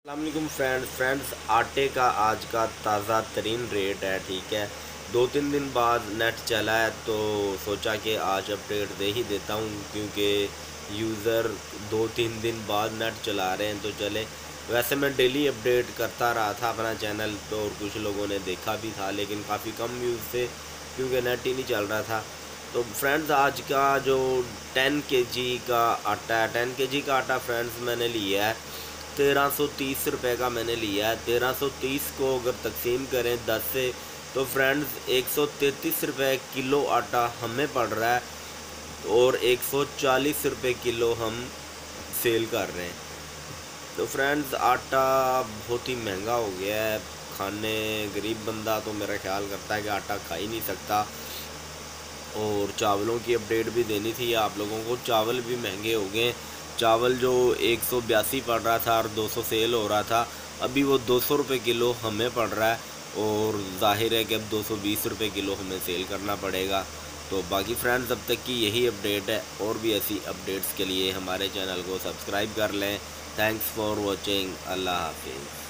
अस्सलामुअलैकुम फ्रेंड्स, आटे का आज का ताज़ा तरीन रेट है। ठीक है, 2-3 दिन बाद नेट चला है तो सोचा कि आज अपडेट दे ही देता हूँ, क्योंकि यूज़र 2-3 दिन बाद नेट चला रहे हैं। तो चले, वैसे मैं डेली अपडेट करता रहा था अपना चैनल तो, और कुछ लोगों ने देखा भी था, लेकिन काफ़ी कम व्यूज़ थे क्योंकि नेट ही नहीं चल रहा था। तो फ्रेंड्स, आज का जो 10 केजी का आटा है, 10 केजी का आटा फ्रेंड्स मैंने लिया है 1330 रुपये का मैंने लिया है। 1330 को अगर तकसीम करें 10 से, तो फ्रेंड्स 133 रुपये किलो आटा हमें पड़ रहा है और 140 रुपये किलो हम सेल कर रहे हैं। तो फ्रेंड्स, आटा बहुत ही महंगा हो गया है खाने। गरीब बंदा तो मेरा ख्याल करता है कि आटा खा ही नहीं सकता। और चावलों की अपडेट भी देनी थी आप लोगों को। चावल भी महंगे हो गए। चावल जो 182 पड़ रहा था और 200 सेल हो रहा था, अभी वो 200 रुपये किलो हमें पड़ रहा है, और जाहिर है कि अब 220 रुपये किलो हमें सेल करना पड़ेगा। तो बाकी फ्रेंड्स, अब तक की यही अपडेट है, और भी ऐसी अपडेट्स के लिए हमारे चैनल को सब्सक्राइब कर लें। Thanks for watching. अल्लाह हाफिज़।